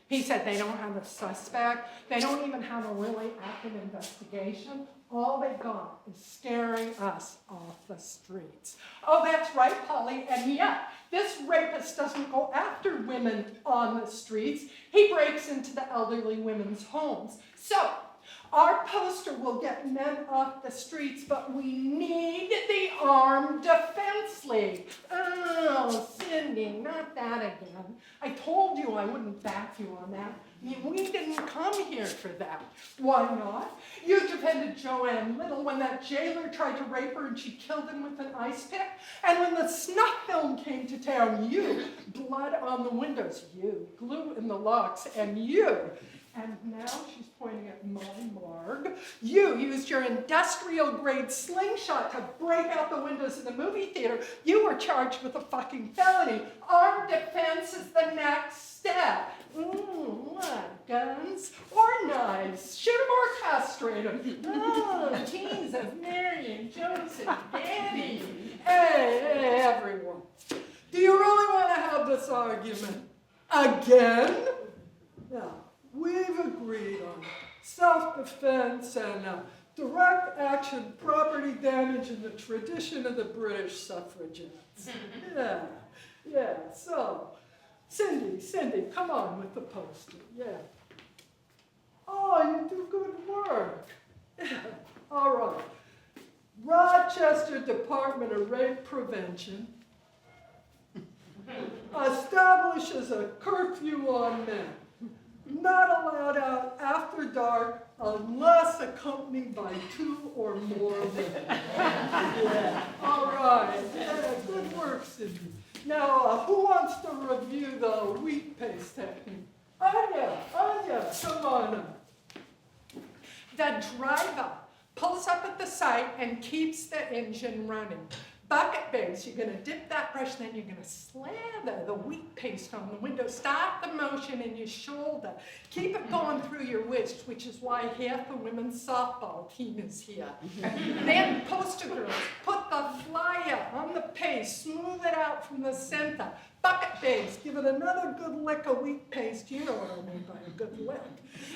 He said they don't have a suspect. They don't even have a really active investigation. All they got is scaring us off the streets. Oh, that's right, Polly. And yet, this rapist doesn't go after women on the streets. He breaks into the elderly women's homes. So, our poster will get men off the streets, but we need the Armed Defense League. Oh, Cindy, not that again. I told you I wouldn't back you on that. I mean, we didn't come here for that. Why not? You defended Joanne Little when that jailer tried to rape her and she killed him with an ice pick. And when the snuff film came to town, you, blood on the windows, you, glue in the locks, and you. And now she's pointing at my Marg. You used your industrial-grade slingshot to break out the windows of the movie theater. You were charged with a fucking felony. Armed defense is the next step. What, guns or knives? Shoot them or castrate them. Oh, teens of Mary and Joseph, Daddy. Hey, everyone. Do you really want to have this argument again? No. We've agreed on self-defense and direct action property damage in the tradition of the British suffragettes. Yeah, so, Cindy, come on with the poster, yeah. Oh, you do good work. Yeah. All right. Rochester Department of Rape Prevention. establishes a curfew on men. Not allowed out after dark unless accompanied by 2 or more women. Yeah. All right. Yeah, good work, Cindy. Now, who wants to review the wheat paste technique? Anya, come on up. The driver pulls up at the site and keeps the engine running. Bucket base, you're going to dip that brush, then you're going to slather the wheat paste on the window. Start the motion in your shoulder. Keep it going through your wrist, which is why half the women's softball team is here. Then poster girls, put the flyer on the paste, smooth it out from the center. Bucket base, give it another good lick of wheat paste. You know what I mean by a good lick.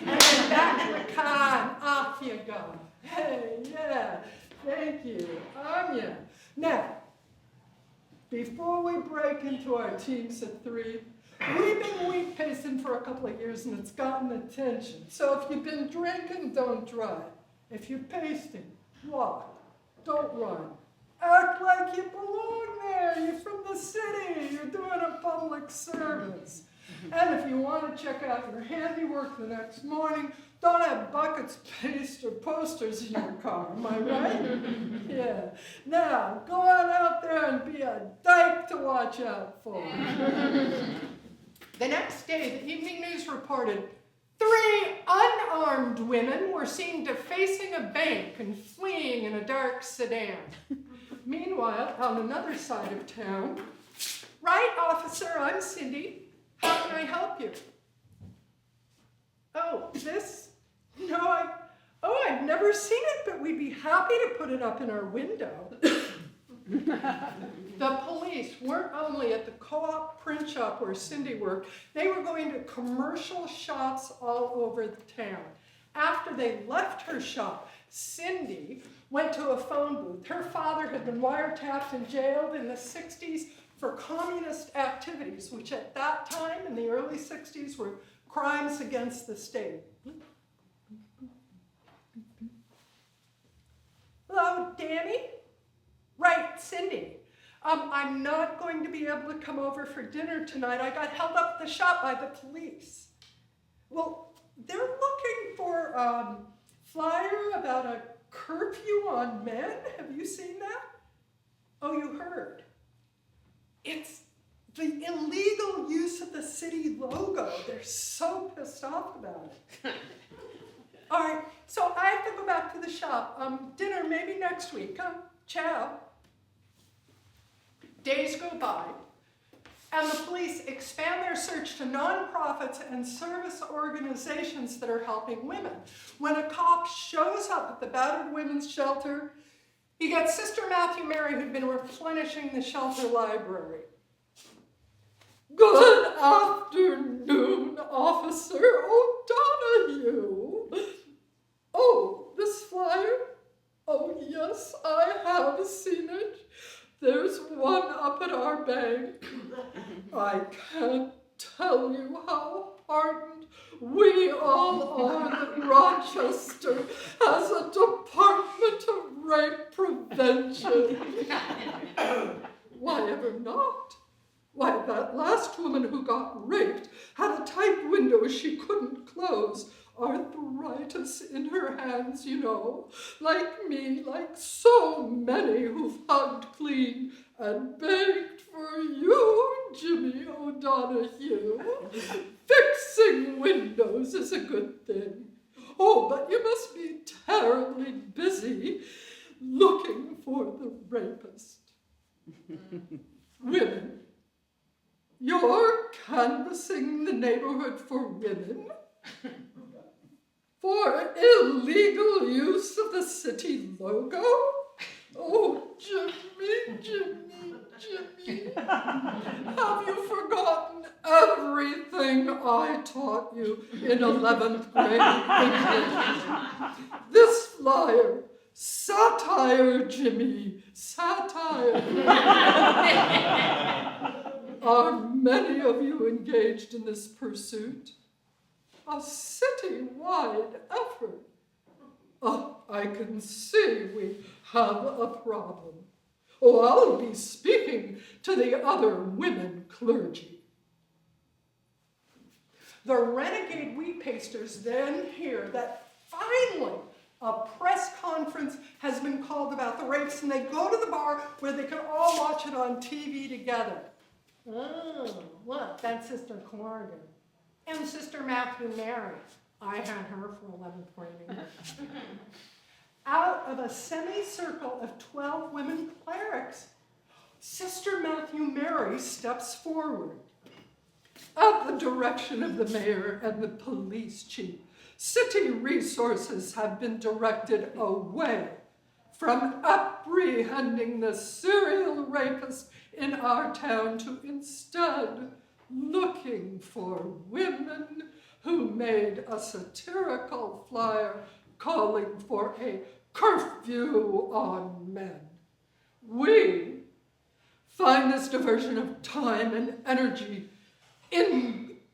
And then back to the car and off you go. Hey, yeah, thank you, Anya. Now, before we break into our teams at 3, we've been wheat pasting for a couple of years and it's gotten attention. So if you've been drinking, don't drive. If you're pasting, walk, don't run. Act like you belong there. You're from the city. You're doing a public service. And if you want to check out your handiwork the next morning, don't have buckets, paste, or posters in your car. Am I right? Yeah. Now, go on out there and be a dyke to watch out for. The next day, the evening news reported 3 unarmed women were seen defacing a bank and fleeing in a dark sedan. Meanwhile, on another side of town, right, officer, I'm Cindy. How can I help you? Oh, this? No, I've never seen it, but we'd be happy to put it up in our window. The police weren't only at the co-op print shop where Cindy worked, they were going to commercial shops all over the town. After they left her shop, Cindy went to a phone booth. Her father had been wiretapped and jailed in the 60s for communist activities, which at that time, in the early 60s, were crimes against the state. Hello, Danny? Right, Cindy. I'm not going to be able to come over for dinner tonight. I got held up at the shop by the police. Well, they're looking for a flyer about a curfew on men. Have you seen that? Oh, you heard. It's the illegal use of the city logo. They're so pissed off about it. All right, so I have to go back to the shop. Dinner maybe next week. Ciao. Days go by, and the police expand their search to nonprofits and service organizations that are helping women. When a cop shows up at the battered women's shelter, he got Sister Matthew Mary, who'd been replenishing the shelter library. Good afternoon, Officer O'Donoghue. Oh, this flyer? Oh, yes, I have seen it. There's one up at our bank. I can't tell you how heartened we all are that Rochester has a Department of Rape Prevention. Why ever not? Why, that last woman who got raped had a tight window she couldn't close. Arthritis in her hands, you know. Like me, like so many who've hugged clean and begged for you, Jimmy O'Donoghue. Fixing windows is a good thing. Oh, but you must be terribly busy looking for the rapist. Women. You're canvassing the neighborhood for women? For illegal use of the city logo? Oh, Jimmy, Jimmy, Jimmy. Have you forgotten everything I taught you in 11th grade English? This flyer, satire, Jimmy, satire. Are many of you engaged in this pursuit? A city-wide effort. Oh, I can see we have a problem. Oh, I'll be speaking to the other women clergy. The renegade wheat pasters then hear that finally a press conference has been called about the rapes, and they go to the bar where they can all watch it on TV together. Oh, look, that's Sister Corrigan. And Sister Matthew Mary. I had her for 11th grade English. Out of a semicircle of 12 women clerics, Sister Matthew Mary steps forward. At the direction of the mayor and the police chief, city resources have been directed away from apprehending the serial rapist in our town to instead looking for women who made a satirical flyer calling for a curfew on men. We find this diversion of time and energy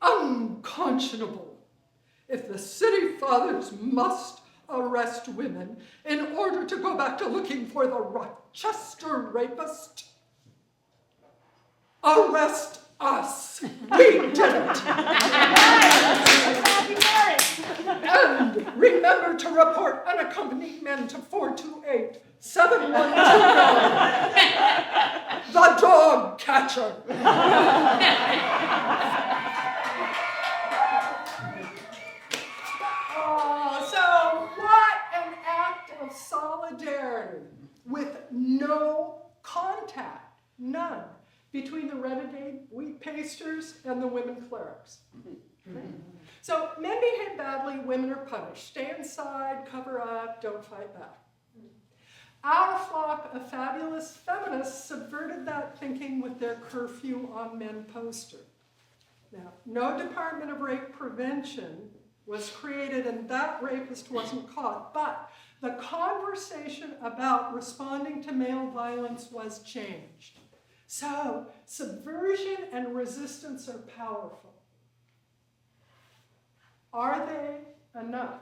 unconscionable. If the city fathers must arrest women in order to go back to looking for the Rochester rapist, arrest us. We did it. And remember to report unaccompanied men to 428-7129. The dog catcher. So what an act of solidarity with no contact, none, between the renegade wheat pasters and the women clerics. So men behave badly, women are punished. Stay inside, cover up, don't fight back. Our flock of fabulous feminists subverted that thinking with their curfew on men poster. Now, no Department of Rape Prevention was created and that rapist wasn't caught, but the conversation about responding to male violence was changed. So, subversion and resistance are powerful. Are they enough?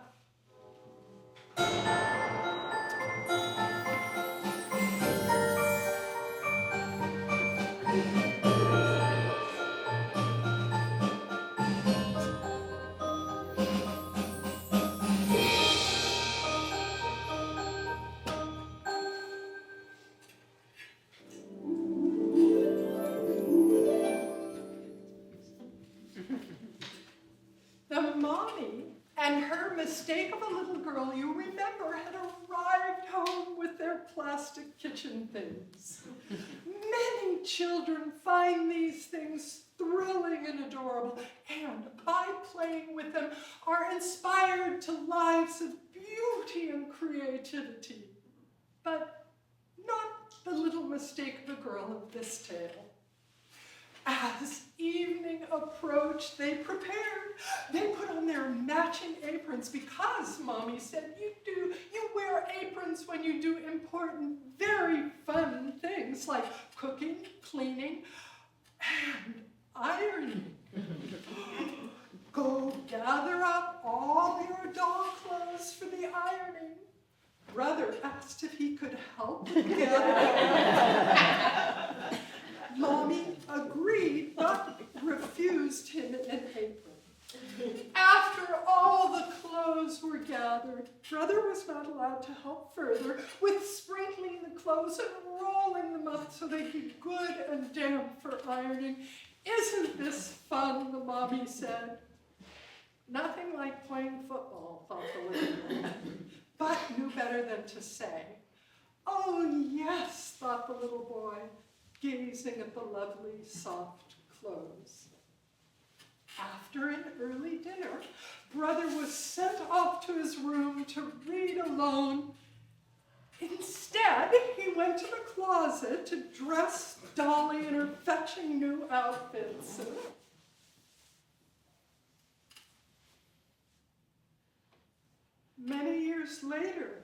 The mommy and her mistake of a little girl, you remember, had arrived home with their plastic kitchen things. Many children find these things thrilling and adorable, and by playing with them are inspired to lives of beauty and creativity. But not the little mistake of a girl of this tale. As evening approached, they prepared. They put on their matching aprons because Mommy said you wear aprons when you do important, very fun things like cooking, cleaning, and ironing. Go gather up all your doll clothes for the ironing. Brother asked if he could help gather. Mommy agreed, but refused him an apron. After all the clothes were gathered, Brother was not allowed to help further with sprinkling the clothes and rolling them up so they'd be good and damp for ironing. Isn't this fun, the mommy said. Nothing like playing football, thought the little girl, but knew better than to say. Oh, yes, thought the little boy, gazing at the lovely, soft clothes. After an early dinner, Brother was sent off to his room to read alone. Instead, he went to the closet to dress Dolly in her fetching new outfits. Many years later,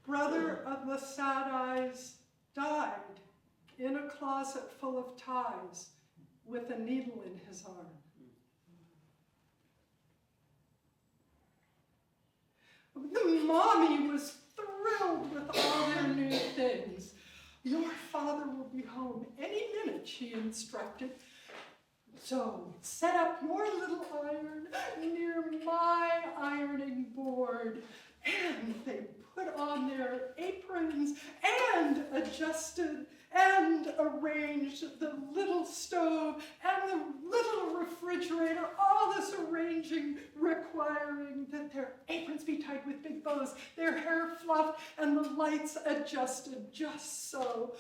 Brother of the Sad Eyes died in a closet full of ties with a needle in his arm. The mommy was thrilled with all their new things. be home any minute, she instructed. So set up your little iron near my ironing board. And they put on their aprons and adjusted and arranged the little stove and the little refrigerator, all this arranging requiring that their aprons be tied with big bows, their hair fluffed, and the lights adjusted just so.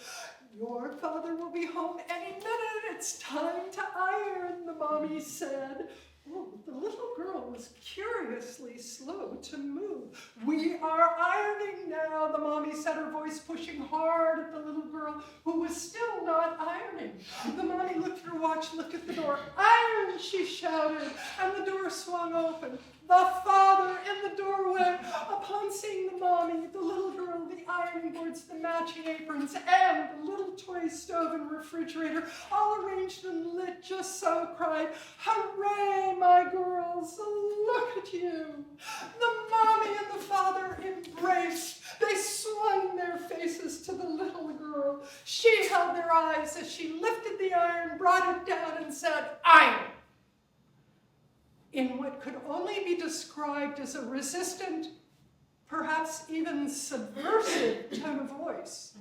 Your father will be home any minute. It's time to iron, the mommy said. Oh, the little girl was curiously slow to move. We are ironing now, the mommy said, her voice pushing hard at the little girl who was still not ironing. The mommy looked at her watch, looked at the door. Iron, she shouted, and the door swung open. The father in the doorway, upon seeing the mommy, the little girl, the ironing boards, the matching aprons, and the little toy stove and refrigerator, all arranged and lit just so, cried, "Hooray, my girls, look at you." The mommy and the father embraced. They swung their faces to the little girl. She held their eyes as she lifted the iron, brought it down, and said, "Iron," in what could only be described as a resistant, perhaps even subversive tone of voice.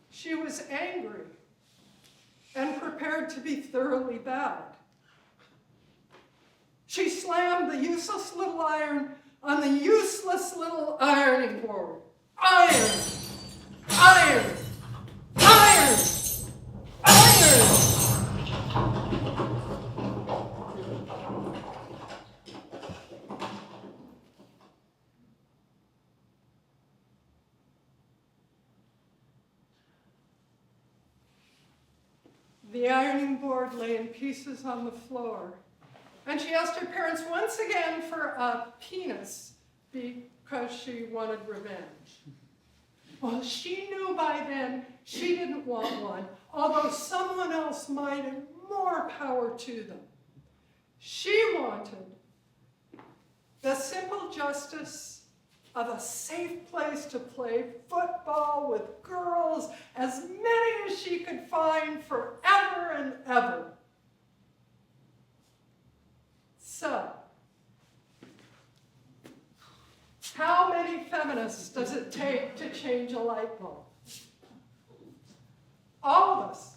She was angry and prepared to be thoroughly bad. She slammed the useless little iron on the useless little ironing board. Iron! Iron! Iron! Iron! The ironing board lay in pieces on the floor, and she asked her parents once again for a penis because she wanted revenge. Well, she knew by then she didn't want one, although someone else might, and more power to them. She wanted the simple justice of a safe place to play football with girls, as many as she could find forever and ever. So, how many feminists does it take to change a light bulb? All of us.